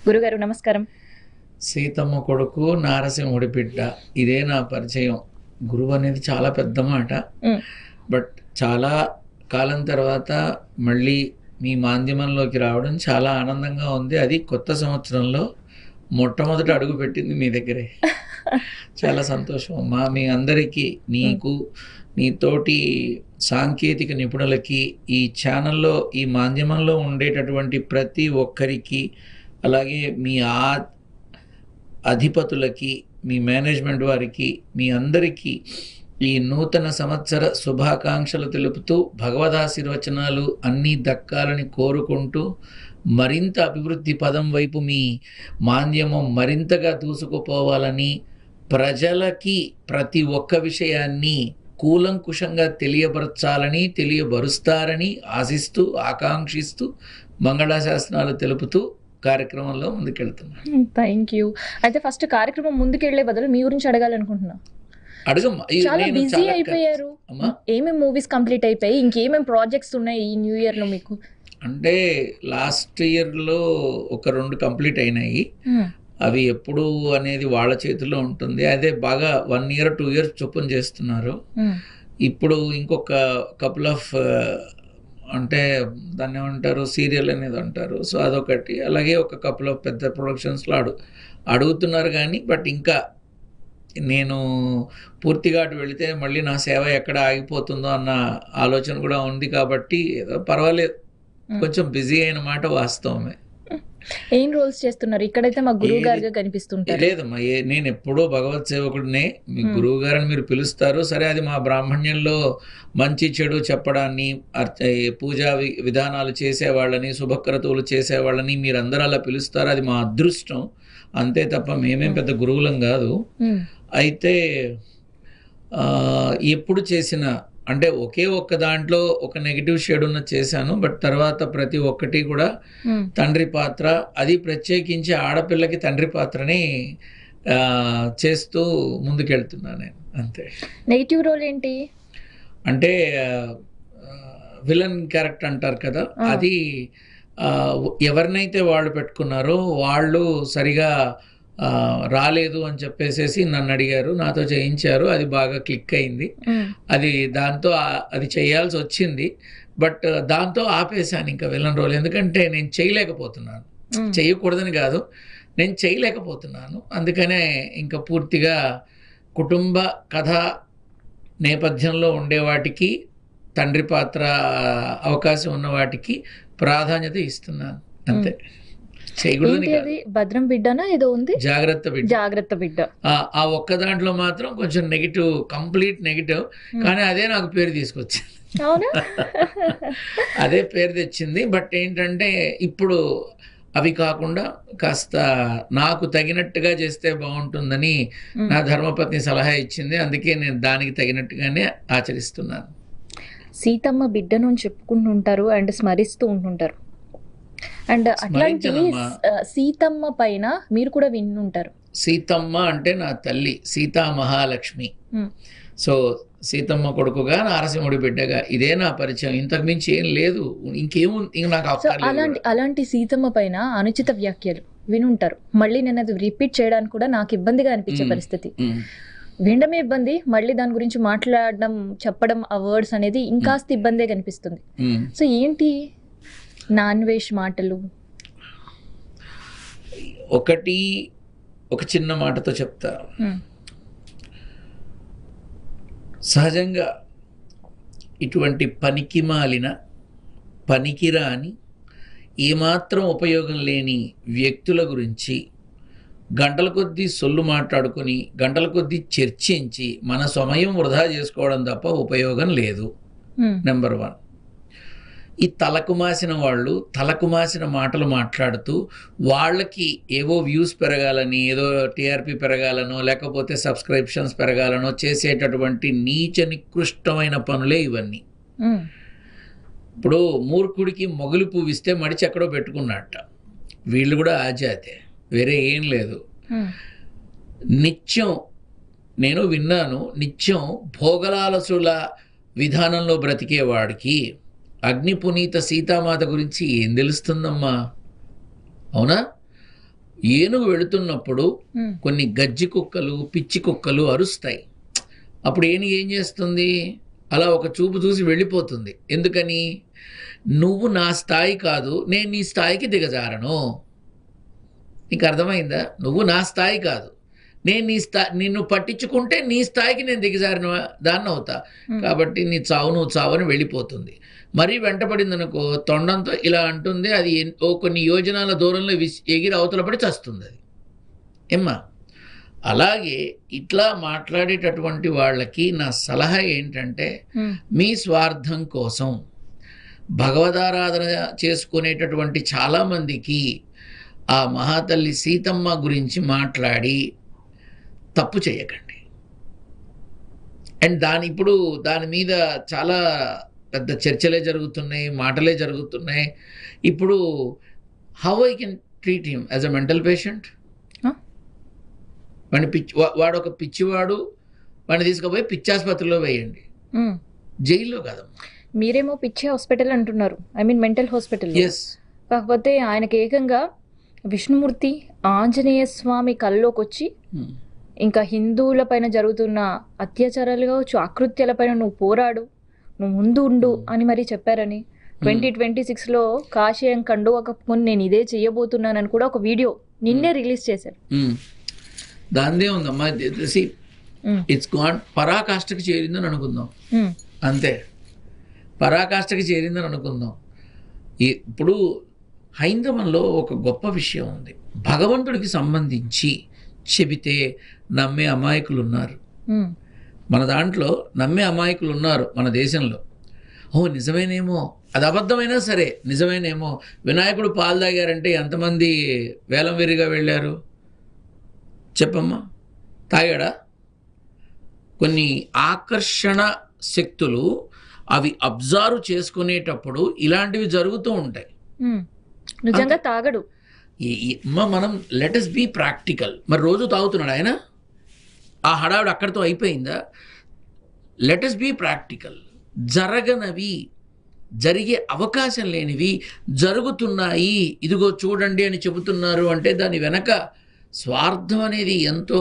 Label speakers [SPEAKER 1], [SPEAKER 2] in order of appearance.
[SPEAKER 1] గురుగారు నమస్కారం.
[SPEAKER 2] సీతమ్మ కొడుకు నారసింహుడి బిడ్డ ఇదే నా పరిచయం. గురువు అనేది చాలా పెద్ద మాట.
[SPEAKER 1] హ్మ్.
[SPEAKER 2] బట్ చాలా కాలం తర్వాత మళ్ళీ మీ మాధ్యమంలోకి రావడం చాలా ఆనందంగా ఉంది. అది కొత్త సంవత్సరంలో మొట్టమొదట అడుగు పెట్టింది మీ దగ్గరే. చాలా సంతోషం అమ్మా. మీ అందరికీ, నీకు, నీతోటి సాంకేతిక నిపుణులకి, ఈ ఛానల్లో, ఈ మాధ్యమంలో ఉండేటటువంటి ప్రతి ఒక్కరికి, అలాగే మీ అధిపతులకి, మీ మేనేజ్మెంట్ వారికి, మీ అందరికీ ఈ నూతన సంవత్సర శుభాకాంక్షలు తెలుపుతూ, భగవదాశీర్వచనాలు అన్నీ దక్కాలని కోరుకుంటూ, మరింత అభివృద్ధి పదం వైపు మీ మాధ్యమం మరింతగా దూసుకుపోవాలని, ప్రజలకి ప్రతి ఒక్క విషయాన్ని కూలంకుషంగా తెలియపరచాలని, తెలియబరుస్తారని ఆశిస్తూ, ఆకాంక్షిస్తూ, మంగళాశాసనాలు తెలుపుతూ కార్యక్రమంలో ముందుకెళ్తున్నాను.
[SPEAKER 1] Thank you. అయితే ఫస్ట్ కార్యక్రమం ముందుకెళ్లే బదులు మీ గురించి అడగాలనుకుంటున్నా.
[SPEAKER 2] అడగమ్మా.
[SPEAKER 1] చాలా బిజీ అయిపోయారు. ఏమేమి మూవీస్ కంప్లీట్ అయిపోయి, ఇంకేమేమి ప్రాజెక్ట్స్ ఉన్నాయి ఈ న్యూ ఇయర్ లో మీకు?
[SPEAKER 2] అంటే లాస్ట్ ఇయర్లో ఒక 2 కంప్లీట్ అయినాయి. అవి ఎప్పుడు అనేది వాళ్ళ చేతిలో ఉంటుంది. అదే బాగా 1 year 2 years చొప్పున చేస్తున్నారు. ఇప్పుడు ఇంకొక కపుల్ ఆఫ్ అంటే దాన్ని ఏమంటారు, సీరియల్ అనేది అంటారు. సో అదొకటి. అలాగే ఒక కపుల్ ఆఫ్ పెద్ద ప్రొడక్షన్స్లో అడుగుతున్నారు కానీ, బట్ ఇంకా నేను పూర్తిగా అటు వెళితే మళ్ళీ నా సేవ ఎక్కడ ఆగిపోతుందో అన్న ఆలోచన కూడా ఉంది. కాబట్టి ఏదో పర్వాలేదు, కొంచెం బిజీ అయిన మాట వాస్తవమే.
[SPEAKER 1] ఏం రోల్స్ చేస్తున్నారు? ఇక్కడైతే మా గురువు గారుగా కనిపిస్తుంటారు.
[SPEAKER 2] లేదమ్మా, నేను ఎప్పుడూ భగవత్ సేవకుడినే. మీ గురువు గారిని మీరు పిలుస్తారు, సరే. అది మా బ్రాహ్మణ్యంలో మంచి చెడు చెప్పడాన్ని, పూజా విధానాలు చేసేవాళ్ళని, శుభక్రతువులు చేసేవాళ్ళని మీరందరూ అలా పిలుస్తారు. అది మా అదృష్టం అంతే తప్ప మేమేం పెద్ద గురువులం కాదు. అయితే ఎప్పుడు చేసిన అంటే ఒకే ఒక్క దాంట్లో ఒక నెగిటివ్ షేడ్ ఉన్న చేశాను. బట్ తర్వాత ప్రతి ఒక్కటి కూడా తండ్రి పాత్ర, అది ప్రత్యేకించి ఆడపిల్లకి తండ్రి పాత్రని చేస్తూ ముందుకెళ్తున్నాను నేను. అంతే.
[SPEAKER 1] నెగిటివ్ రోల్ ఏంటి
[SPEAKER 2] అంటే విలన్ క్యారెక్టర్ అంటారు కదా, అది ఎవరినైతే వాళ్ళు పెట్టుకున్నారో వాళ్ళు సరిగా రాలేదు అని చెప్పేసి నన్ను అడిగారు, నాతో చేయించారు. అది బాగా క్లిక్ అయింది. దాంతో అది చేయాల్సి వచ్చింది. బట్ దాంతో ఆపేశాను ఇంకా విలన్ రోల్. ఎందుకంటే నేను చేయలేకపోతున్నాను. చేయకూడదని కాదు, నేను చేయలేకపోతున్నాను. అందుకనే ఇంకా పూర్తిగా కుటుంబ కథ నేపథ్యంలో ఉండే వాటికి, తండ్రి పాత్ర అవకాశం ఉన్న వాటికి ప్రాధాన్యత ఇస్తున్నాను. అంతే.
[SPEAKER 1] భద్రం బిడ్డనా ఏదో ఉంది,
[SPEAKER 2] జాగ్రత్త బిడ్డ.
[SPEAKER 1] జాగ్రత్త బిడ్డ.
[SPEAKER 2] ఆ ఒక్క దాంట్లో మాత్రం కొంచెం నెగిటివ్, కంప్లీట్ నెగిటివ్. కానీ అదే నాకు పేరు తీసుకొచ్చింది. అదే పేరు తెచ్చింది. బట్ ఏంటంటే ఇప్పుడు అవి కాకుండా కాస్త నాకు తగినట్టుగా చేస్తే బాగుంటుందని నా ధర్మపత్ని సలహా ఇచ్చింది. అందుకే నేను దానికి తగినట్టుగానే ఆచరిస్తున్నాను.
[SPEAKER 1] సీతమ్మ బిడ్డను చెప్పుకుంటుంటారు అండ్ స్మరిస్తూ ఉంటుంటారు. అండ్ అట్లాంటి సీతమ్మ పైన మీరు కూడా వినుంటారు.
[SPEAKER 2] సీతమ్మ అంటే నా తల్లి, సీతా మహాలక్ష్మి. సో సీతమ్మ కొడుకుగా, నారసింహుడి బిడ్డగా ఇదే నా పరిచయం. ఇంతకు మించి ఏం లేదు,
[SPEAKER 1] అలాంటి సీతమ్మ పైన అనుచిత వ్యాఖ్యలు వినుంటారు. మళ్ళీ నేను అది రిపీట్ చేయడానికి కూడా నాకు ఇబ్బందిగా అనిపించే పరిస్థితి. వినడమే ఇబ్బంది, మళ్ళీ దాని గురించి మాట్లాడడం, చెప్పడం, ఆ వర్డ్స్ అనేది ఇంకాస్త ఇబ్బందే కనిపిస్తుంది. సో ఏంటి నాన్వేష్ మాటలు?
[SPEAKER 2] ఒక చిన్న మాటతో చెప్తా. సహజంగా ఇటువంటి పనికిమాలిన, పనికిరాని, ఏమాత్రం ఉపయోగం లేని వ్యక్తుల గురించి గంటల కొద్దీ సొల్లు మాట్లాడుకొని, గంటల కొద్దీ చర్చించి మన సమయం వృధా చేసుకోవడం తప్ప ఉపయోగం లేదు. నెంబర్ 1. ఈ తలకుమాసిన వాళ్ళు తలకుమాసిన మాటలు మాట్లాడుతూ వాళ్ళకి ఏవో వ్యూస్ పెరగాలని, ఏదో టీఆర్పీ పెరగాలనో, లేకపోతే సబ్స్క్రిప్షన్స్ పెరగాలనో చేసేటటువంటి నీచ నికృష్టమైన పనులే ఇవన్నీ. ఇప్పుడు మూర్ఖుడికి మొగులు పువ్విస్తే మడిచి ఎక్కడో పెట్టుకున్నట్ట. వీళ్ళు కూడా ఆ జాతే, వేరే ఏం లేదు. నిత్యం నేను విన్నాను, నిత్యం భోగలాలసుల విధానంలో బ్రతికేవాడికి అగ్ని పునీత సీతామాత గురించి ఏం తెలుస్తుందమ్మా? అవునా? ఏనుగు వెళుతున్నప్పుడు కొన్ని గజ్జి కుక్కలు పిచ్చి కుక్కలు అరుస్తాయి. అప్పుడు ఏనుగు ఏం చేస్తుంది? అలా ఒక చూపు చూసి వెళ్ళిపోతుంది. ఎందుకని? నువ్వు నా స్థాయి కాదు, నేను నీ స్థాయికి దిగజారను. నీకు అర్థమైందా? నువ్వు నా స్థాయి కాదు, నేను నిన్ను పట్టించుకుంటే నీ స్థాయికి నేను దిగజారిన దాన్ని అవుతా, కాబట్టి నీ చావు నువ్వు చావని వెళ్ళిపోతుంది. మరీ వెంటపడింది అనుకో, తొండంతో ఇలా అంటుంది, అది కొన్ని యోజనాల దూరంలో ఎగిరి అవతల పడి చస్తుంది అది. ఏమ్మా, అలాగే ఇట్లా మాట్లాడేటటువంటి వాళ్ళకి నా సలహా ఏంటంటే, మీ స్వార్థం కోసం భగవదారాధన చేసుకునేటటువంటి చాలామందికి ఆ మహాతల్లి సీతమ్మ గురించి మాట్లాడి తప్పు చేయకండి. అండ్ ఇప్పుడు దాని మీద చాలా పెద్ద చర్చలే జరుగుతున్నాయి, మాటలే జరుగుతున్నాయి. ఇప్పుడు how I can treat him as a mental patient? వాడు ఒక పిచ్చివాడు, వాడిని తీసుకుపోయి పిచ్చాసుపత్రిలో వేయండి, జైల్లో కదమ్మా.
[SPEAKER 1] మీరేమో పిచ్చి హాస్పిటల్ అంటున్నారు, ఐ మీన్ మెంటల్ హాస్పిటల్. కాకపోతే ఆయనకి ఏకంగా విష్ణుమూర్తి ఆంజనేయ స్వామి కల్లోకి వచ్చి ఇంకా హిందువుల పైన జరుగుతున్న అత్యాచారాలు కావచ్చు, ఆకృత్యాల పైన నువ్వు పోరాడు, నువ్వు ముందు ఉండు అని మరీ చెప్పారని. 2026లో కాషాయం కండువా కప్పుకొని నేను ఇదే చెయ్యబోతున్నానని కూడా ఒక వీడియో నిన్నే రిలీజ్ చేశారు.
[SPEAKER 2] దాందే ఉందమ్మా, ఇట్స్ గాన్ పరాకాష్ఠకి చేరిందని అనుకుందాం, అంతే. పరాకాష్ఠకి చేరిందని అనుకుందాం. ఇప్పుడు హైందవంలో ఒక గొప్ప విషయం ఉంది. భగవంతుడికి సంబంధించి చెబితే నమ్మే అమాయకులు ఉన్నారు. మన దాంట్లో నమ్మే అమాయకులు ఉన్నారు మన దేశంలో. నిజమేనేమో, అది అబద్ధమైనా సరే నిజమేనేమో. వినాయకుడు పాలు తాగారంటే ఎంతమంది వేలం వెరిగా వెళ్ళారు చెప్పమ్మా? తాగాడా? కొన్ని ఆకర్షణ శక్తులు అవి అబ్జర్వ్ చేసుకునేటప్పుడు ఇలాంటివి జరుగుతూ ఉంటాయి.
[SPEAKER 1] నిజంగా తాగడు.
[SPEAKER 2] మనం లెట్ us బీ ప్రాక్టికల్. మరి రోజు తాగుతున్నాడు ఆయన? ఆ హడావిడి అక్కడితో అయిపోయిందా? Let us be practical. జరగనవి, జరిగే అవకాశం లేనివి జరుగుతున్నాయి, ఇదిగో చూడండి అని చెబుతున్నారు అంటే దాని వెనక స్వార్థం అనేది ఎంతో